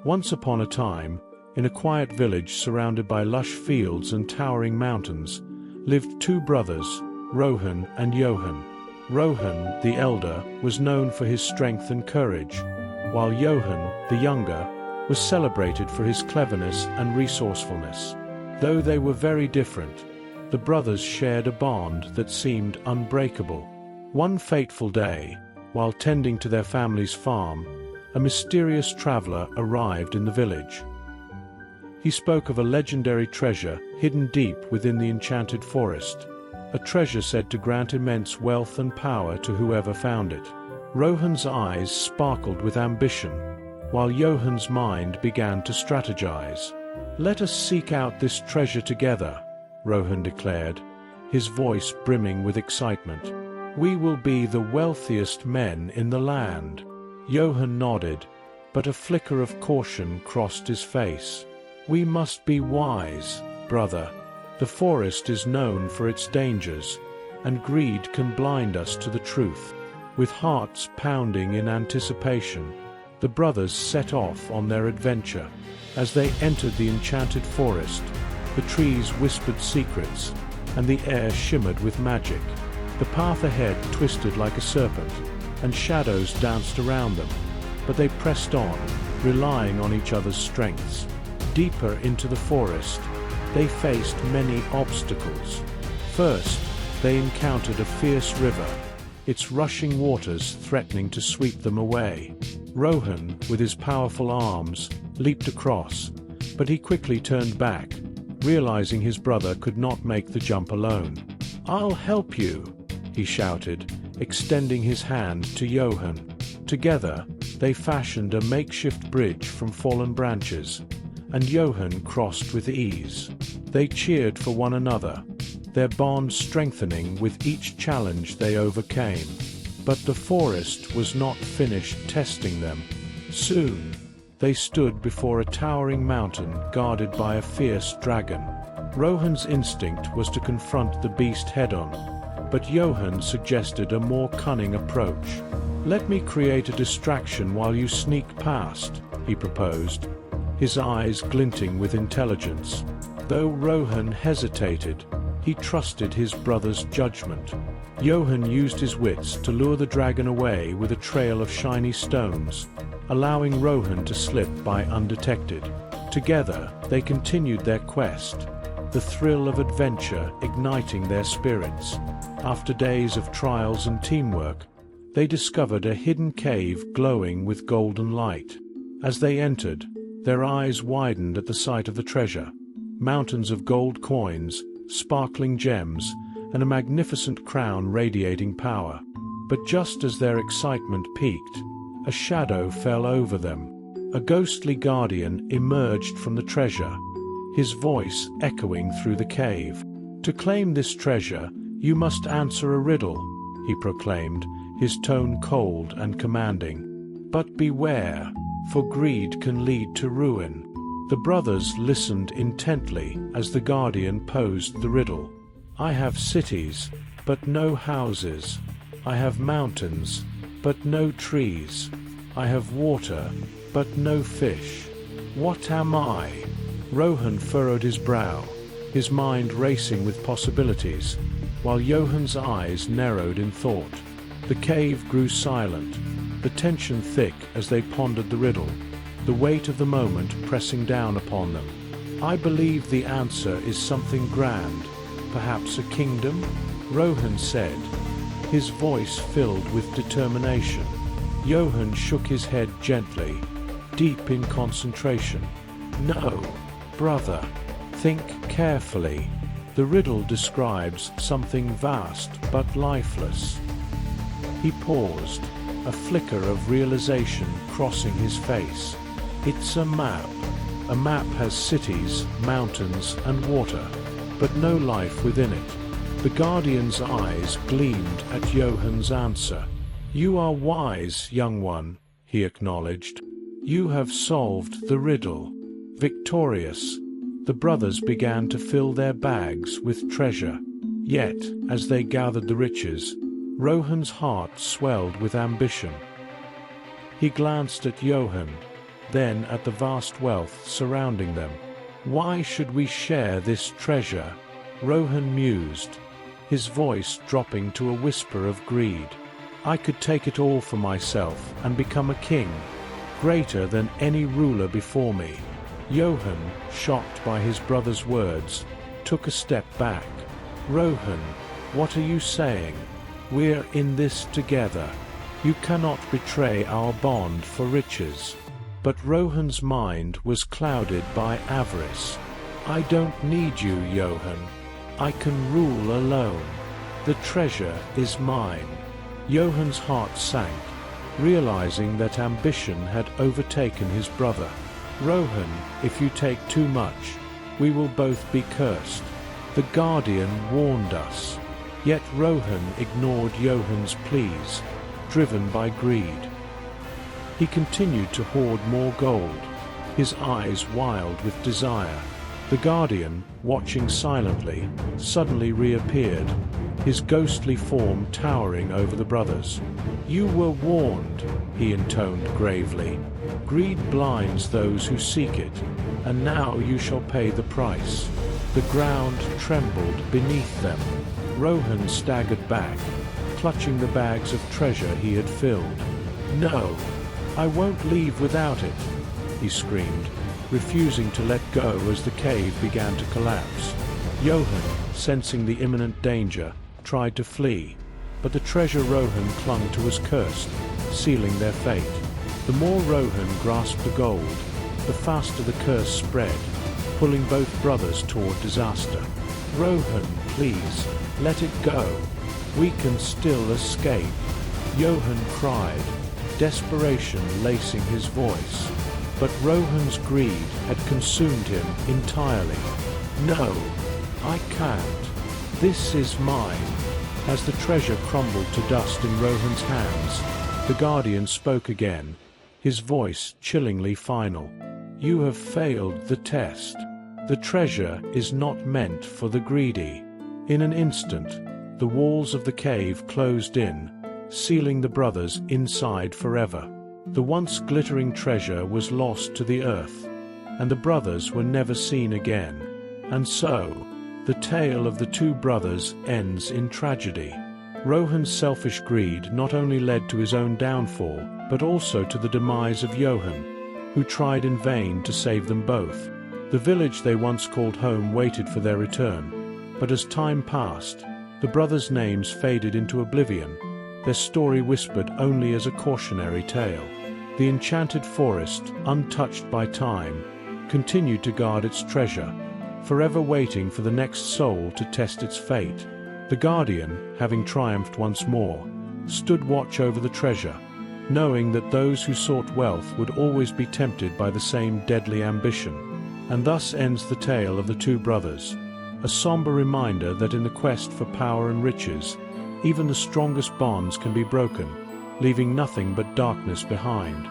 Once upon a time, in a quiet village surrounded by lush fields and towering mountains, lived two brothers, Rohan and Yohan. Rohan, the elder, was known for his strength and courage, while Yohan, the younger, was celebrated for his cleverness and resourcefulness. Though they were very different, the brothers shared a bond that seemed unbreakable. One fateful day, while tending to their family's farm, a mysterious traveler arrived in the village. He spoke of a legendary treasure hidden deep within the enchanted forest, a treasure said to grant immense wealth and power to whoever found it. Rohan's eyes sparkled with ambition, while Yohan's mind began to strategize. "Let us seek out this treasure together," Rohan declared, his voice brimming with excitement. "We will be the wealthiest men in the land." Yohan nodded, but a flicker of caution crossed his face. "We must be wise, brother. The forest is known for its dangers, and greed can blind us to the truth." With hearts pounding in anticipation, the brothers set off on their adventure. As they entered the enchanted forest, the trees whispered secrets, and the air shimmered with magic. The path ahead twisted like a serpent, and shadows danced around them, but they pressed on, relying on each other's strengths. Deeper into the forest, they faced many obstacles. First, they encountered a fierce river, its rushing waters threatening to sweep them away. Rohan, with his powerful arms, leaped across, but he quickly turned back, realizing his brother could not make the jump alone. "I'll help you," he shouted, extending his hand to Yohan. Together, they fashioned a makeshift bridge from fallen branches, and Yohan crossed with ease. They cheered for one another, their bond strengthening with each challenge they overcame. But the forest was not finished testing them. Soon, they stood before a towering mountain guarded by a fierce dragon. Rohan's instinct was to confront the beast head-on, but Yohan suggested a more cunning approach. "Let me create a distraction while you sneak past," he proposed, his eyes glinting with intelligence. Though Rohan hesitated, he trusted his brother's judgment. Yohan used his wits to lure the dragon away with a trail of shiny stones, allowing Rohan to slip by undetected. Together, they continued their quest, the thrill of adventure igniting their spirits. After days of trials and teamwork, they discovered a hidden cave glowing with golden light. As they entered, their eyes widened at the sight of the treasure. Mountains of gold coins, sparkling gems, and a magnificent crown radiating power. But just as their excitement peaked, a shadow fell over them. A ghostly guardian emerged from the treasure, his voice echoing through the cave. "To claim this treasure, you must answer a riddle," he proclaimed, his tone cold and commanding. "But beware, for greed can lead to ruin." The brothers listened intently as the guardian posed the riddle. "I have cities, but no houses. I have mountains, but no trees. I have water, but no fish. What am I?" Rohan furrowed his brow, his mind racing with possibilities, while Yohan's eyes narrowed in thought. The cave grew silent, the tension thick as they pondered the riddle, the weight of the moment pressing down upon them. "I believe the answer is something grand, perhaps a kingdom," Rohan said, his voice filled with determination. Yohan shook his head gently, deep in concentration. "No, brother, think carefully. The riddle describes something vast but lifeless." He paused, a flicker of realization crossing his face. "It's a map. A map has cities, mountains, and water, but no life within it." The guardian's eyes gleamed at Yohan's answer. "You are wise, young one," he acknowledged. "You have solved the riddle." Victorious, the brothers began to fill their bags with treasure. Yet, as they gathered the riches, Rohan's heart swelled with ambition. He glanced at Yohan, then at the vast wealth surrounding them. "Why should we share this treasure?" Rohan mused, his voice dropping to a whisper of greed. "I could take it all for myself and become a king, greater than any ruler before me." Yohan, shocked by his brother's words, took a step back. "Rohan, what are you saying? We're in this together. You cannot betray our bond for riches." But Rohan's mind was clouded by avarice. "I don't need you, Yohan. I can rule alone. The treasure is mine." Yohan's heart sank, realizing that ambition had overtaken his brother. "Rohan, if you take too much, we will both be cursed. The Guardian warned us." Yet Rohan ignored Yohan's pleas, driven by greed. He continued to hoard more gold, his eyes wild with desire. The Guardian, watching silently, suddenly reappeared, his ghostly form towering over the brothers. "You were warned," he intoned gravely. "Greed blinds those who seek it, and now you shall pay the price." The ground trembled beneath them. Rohan staggered back, clutching the bags of treasure he had filled. "No, I won't leave without it," he screamed, refusing to let go as the cave began to collapse. Yohan, sensing the imminent danger, tried to flee, but the treasure Rohan clung to was cursed, sealing their fate. The more Rohan grasped the gold, the faster the curse spread, pulling both brothers toward disaster. "Rohan, please, let it go. We can still escape," Yohan cried, desperation lacing his voice. But Rohan's greed had consumed him entirely. "No, I can't. This is mine." As the treasure crumbled to dust in Rohan's hands, the Guardian spoke again, his voice chillingly final. "You have failed the test. The treasure is not meant for the greedy." In an instant, the walls of the cave closed in, sealing the brothers inside forever. The once glittering treasure was lost to the earth, and the brothers were never seen again. And so, the tale of the two brothers ends in tragedy. Rohan's selfish greed not only led to his own downfall, but also to the demise of Yohan, who tried in vain to save them both. The village they once called home waited for their return, but as time passed, the brothers' names faded into oblivion, their story whispered only as a cautionary tale. The enchanted forest, untouched by time, continued to guard its treasure, forever waiting for the next soul to test its fate. The Guardian, having triumphed once more, stood watch over the treasure, knowing that those who sought wealth would always be tempted by the same deadly ambition. And thus ends the tale of the two brothers, a somber reminder that in the quest for power and riches, even the strongest bonds can be broken, leaving nothing but darkness behind.